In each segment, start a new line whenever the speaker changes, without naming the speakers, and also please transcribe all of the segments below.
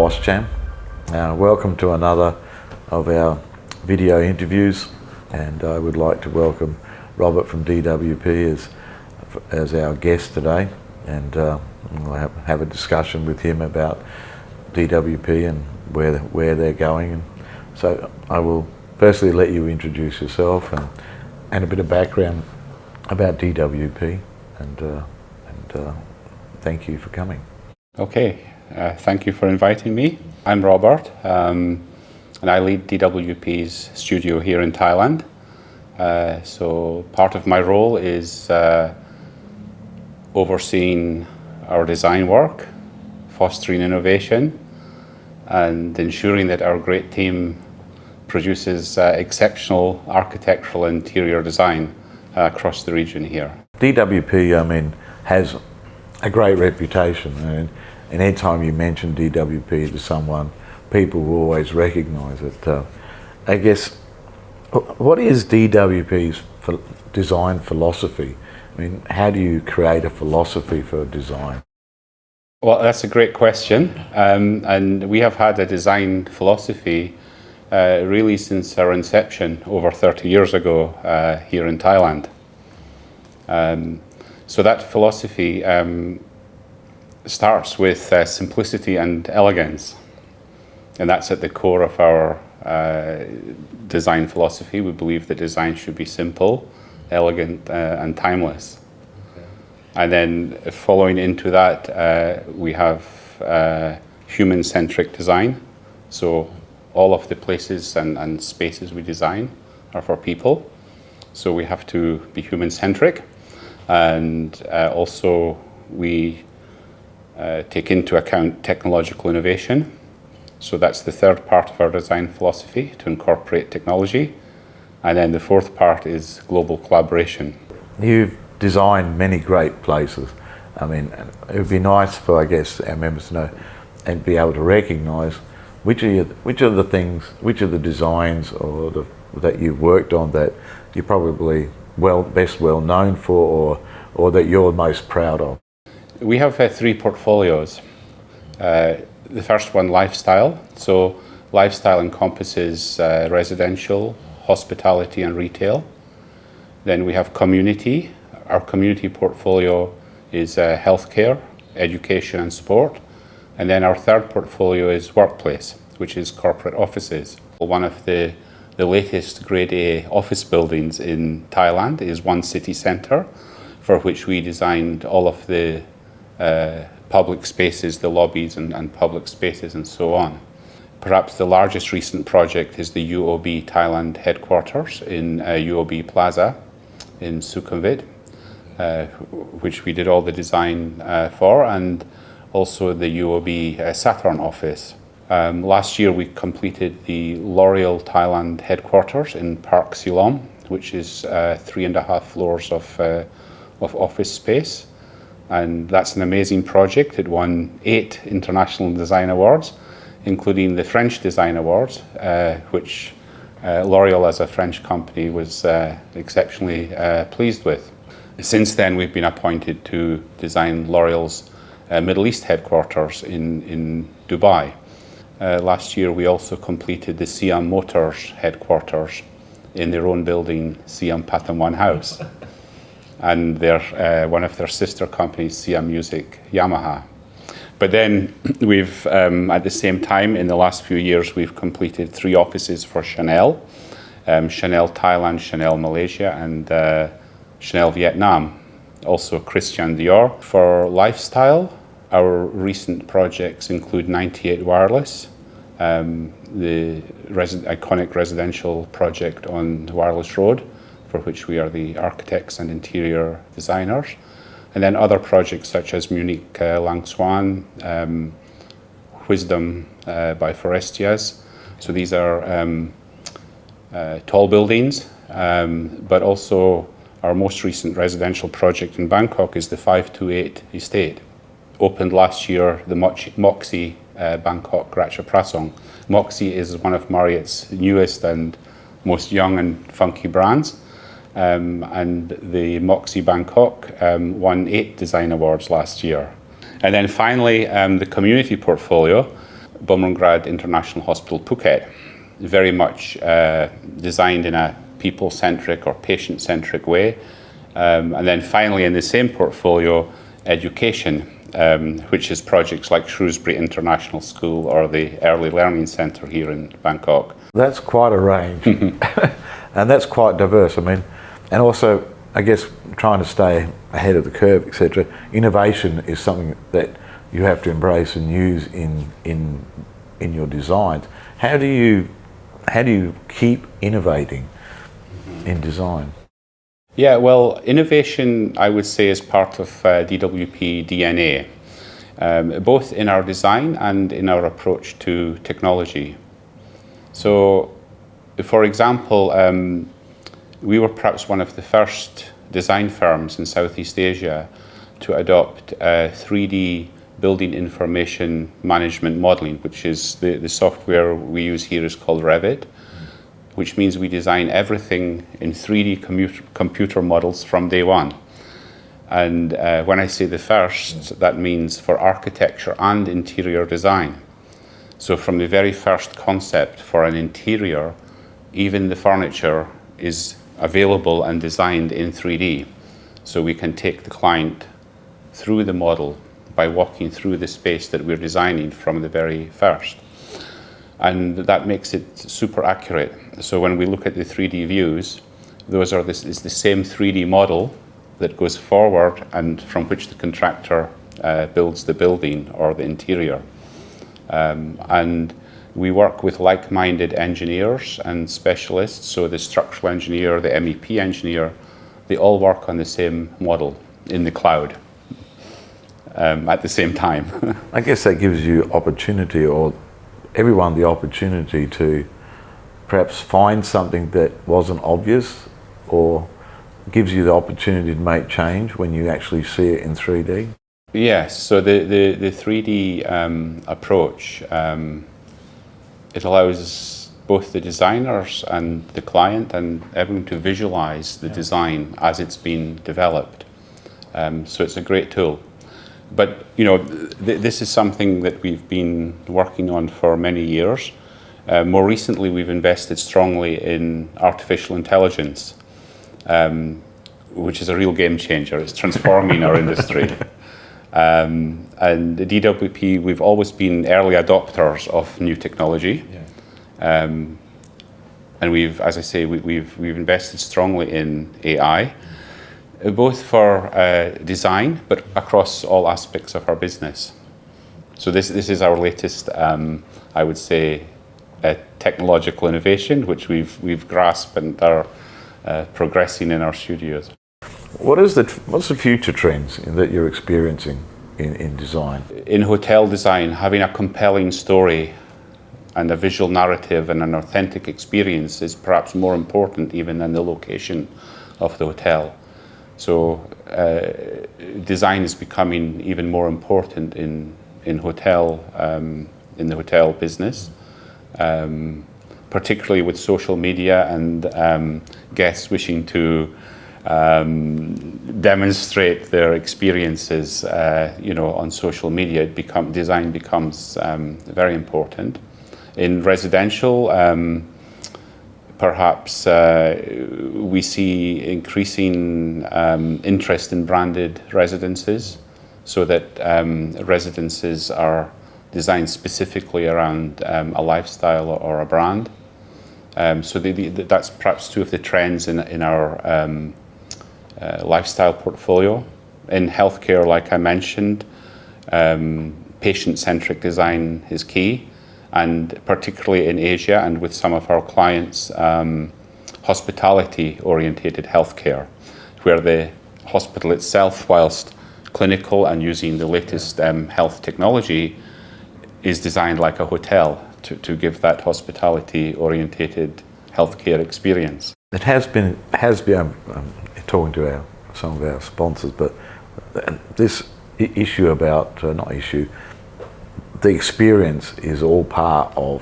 AustCham. Welcome to another of our video interviews, and I would like to welcome Robert from DWP as our guest today, and we'll have a discussion with him about DWP and where they're going. And so I will firstly let you introduce yourself and a bit of background about DWP, and thank you for coming.
Okay, thank you for inviting me. I'm Robert, and I lead DWP's studio here in Thailand. So part of my role is overseeing our design work, fostering innovation, and ensuring that our great team produces exceptional architectural interior design across the region here.
DWP, has a great reputation, and anytime you mention DWP to someone, people will always recognise it. I guess, what is DWP's design philosophy? How do you create a philosophy for design?
Well, that's a great question, and we have had a design philosophy really since our inception over 30 years ago here in Thailand. So that philosophy starts with simplicity and elegance, and that's at the core of our design philosophy. We believe that design should be simple, elegant, and timeless. Okay. And then following into that, we have human-centric design. So all of the places and spaces we design are for people. So we have to be human-centric. And also we take into account technological innovation. So that's the third part of our design philosophy, to incorporate technology. And then the fourth part is global collaboration.
You've designed many great places. It would be nice for, I guess, our members to know and be able to recognise which of the designs that you've worked on that you're probably best well known for, or that you're most proud of.
We have three portfolios. The first one, lifestyle. So lifestyle encompasses residential, hospitality and retail. Then we have community. Our community portfolio is healthcare, education and sport. And then our third portfolio is workplace, which is corporate offices. One of the latest Grade A office buildings in Thailand is One City Centre, for which we designed all of the public spaces, the lobbies and public spaces and so on. Perhaps the largest recent project is the UOB Thailand headquarters in UOB Plaza in Sukhumvit, which we did all the design for, and also the UOB Saturn office. Last year we completed the L'Oreal Thailand headquarters in Park Silom, which is 3.5 floors of office space. And that's an amazing project. It won 8 international design awards, including the French Design Awards, which L'Oreal as a French company was exceptionally pleased with. Since then we've been appointed to design L'Oreal's Middle East headquarters in Dubai. Last year we also completed the Siam Motors headquarters in their own building, Siam Patamwan House, and one of their sister companies, Siam Music Yamaha. But then we've, at the same time, in the last few years, we've completed 3 offices for Chanel, Chanel Thailand, Chanel Malaysia, and Chanel Vietnam, also Christian Dior. For lifestyle, our recent projects include 98 Wireless, the iconic residential project on Wireless Road, for which we are the architects and interior designers. And then other projects such as Munich Lang Swan, Wisdom by Forestias. So these are tall buildings, but also our most recent residential project in Bangkok is the 528 Estate. Opened last year, the Moxie Bangkok Ratchaprasong. Moxie is one of Marriott's newest and most young and funky brands. And the Moxie Bangkok won 8 design awards last year. And then finally, the community portfolio. Bumrungrad International Hospital, Phuket, very much designed in a people-centric or patient-centric way. And then finally, in the same portfolio, education, which is projects like Shrewsbury International School or the Early Learning Centre here in Bangkok.
That's quite a range, and that's quite diverse. I mean, and also, I guess, trying to stay ahead of the curve, etc. Innovation is something that you have to embrace and use in your designs. How do you keep innovating in design?
Yeah, well, innovation, I would say, is part of DWP DNA, both in our design and in our approach to technology. So, for example, we were perhaps one of the first design firms in Southeast Asia to adopt 3D building information management modeling, which is the software we use here is called Revit, which means we design everything in 3D computer models from day one. And when I say the first, that means for architecture and interior design. So from the very first concept for an interior, even the furniture is available and designed in 3D. So we can take the client through the model by walking through the space that we're designing from the very first. And that makes it super accurate. So when we look at the 3D views, those are is the same 3D model that goes forward and from which the contractor builds the building or the interior. And we work with like-minded engineers and specialists. So the structural engineer, the MEP engineer, they all work on the same model in the cloud at the same time.
I guess that gives you opportunity, or everyone the opportunity to perhaps find something that wasn't obvious, or gives you the opportunity to make change when you actually see it in 3D?
Yes, so the 3D approach, it allows both the designers and the client and everyone to visualize the design as it's been developed. So it's a great tool. But this is something that we've been working on for many years. More recently, we've invested strongly in artificial intelligence, which is a real game changer. It's transforming our industry. And the DWP, we've always been early adopters of new technology. Yeah. And we've, as I say, we've invested strongly in AI, both for design, but across all aspects of our business. So this is our latest, I would say, technological innovation, which we've grasped and are progressing in our studios.
What's the future trends that you're experiencing in design?
In hotel design, having a compelling story and a visual narrative and an authentic experience is perhaps more important even than the location of the hotel. So design is becoming even more important in the hotel business, particularly with social media and guests wishing to demonstrate their experiences, on social media. Design becomes very important. In residential, perhaps we see increasing interest in branded residences, so that residences are designed specifically around a lifestyle or a brand. So that's perhaps two of the trends in our lifestyle portfolio. In healthcare, like I mentioned, patient-centric design is key, and particularly in Asia and with some of our clients, hospitality-orientated healthcare, where the hospital itself, whilst clinical and using the latest health technology, is designed like a hotel to give that hospitality-orientated healthcare experience.
It has been talking to some of our sponsors, but this issue about, the experience is all part of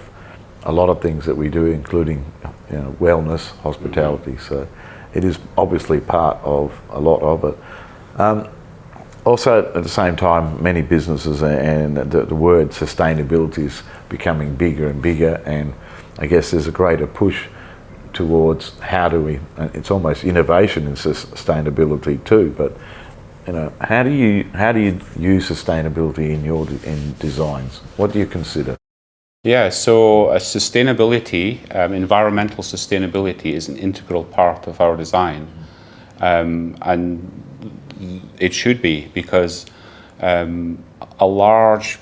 a lot of things that we do, including wellness, hospitality. So it is obviously part of a lot of it. Also, at the same time, many businesses and the word sustainability is becoming bigger and bigger, and I guess there's a greater push towards how do we, it's almost innovation in sustainability too, but how do you use sustainability in designs? What do you consider?
Yeah, so sustainability, environmental sustainability is an integral part of our design, and it should be, because a large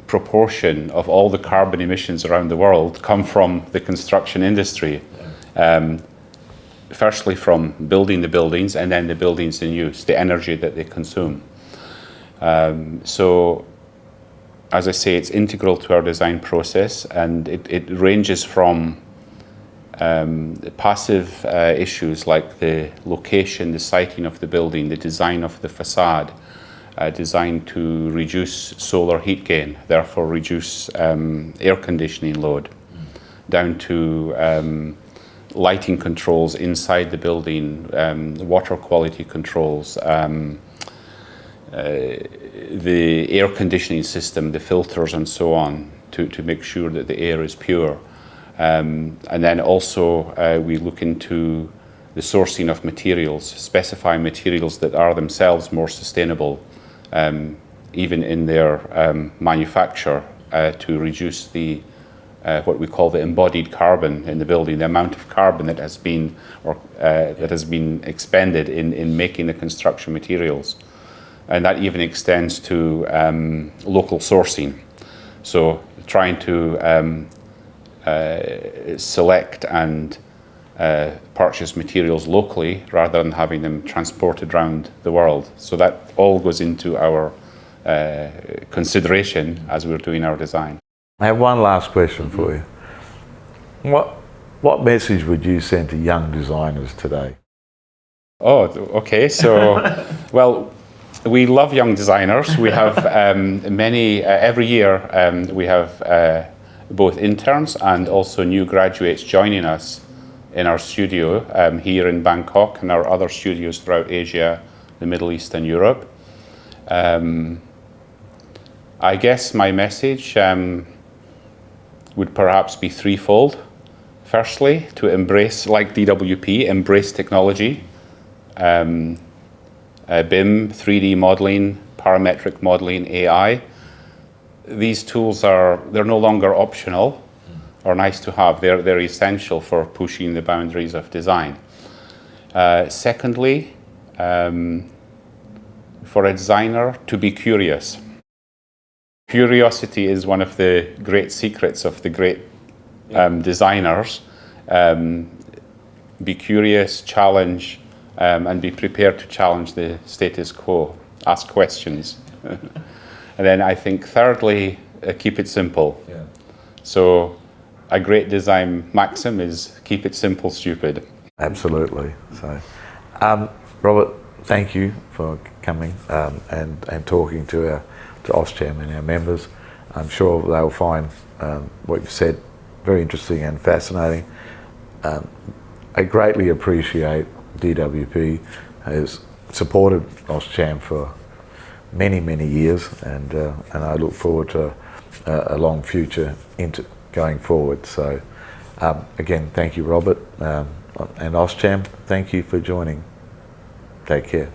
proportion of all the carbon emissions around the world come from the construction industry. Firstly from building the buildings, and then the buildings in use, the energy that they consume. So, as I say, it's integral to our design process, and it ranges from passive issues like the location, the siting of the building, the design of the facade, designed to reduce solar heat gain, therefore reduce air conditioning load, down to lighting controls inside the building, water quality controls, the air conditioning system, the filters and so on, to make sure that the air is pure. And then also we look into the sourcing of materials, specify materials that are themselves more sustainable, even in their manufacture, to reduce the what we call the embodied carbon in the building, the amount of carbon that has been expended in making the construction materials, and that even extends to local sourcing. So trying to select and purchase materials locally rather than having them transported around the world. So that all goes into our consideration as we're doing our design.
I have one last question for you. What message would you send to young designers today?
Oh, okay. So, well, we love young designers. We have many, every year we have both interns and also new graduates joining us in our studio here in Bangkok and our other studios throughout Asia, the Middle East and Europe. I guess my message would perhaps be threefold. Firstly, to embrace, like DWP, embrace technology. BIM, 3D modeling, parametric modeling, AI. These tools they're no longer optional or nice to have. They're essential for pushing the boundaries of design. Secondly, for a designer, to be curious. Curiosity is one of the great secrets of the great designers. Be curious, challenge, and be prepared to challenge the status quo. Ask questions. And then I think thirdly, keep it simple. Yeah. So a great design maxim is keep it simple, stupid.
Absolutely. So, Robert, thank you for coming and talking to AustCham and our members. I'm sure they'll find what you've said very interesting and fascinating. I greatly appreciate DWP has supported AustCham for many, many years, and I look forward to a long future going forward. So again, thank you, Robert, and AustCham, thank you for joining. Take care.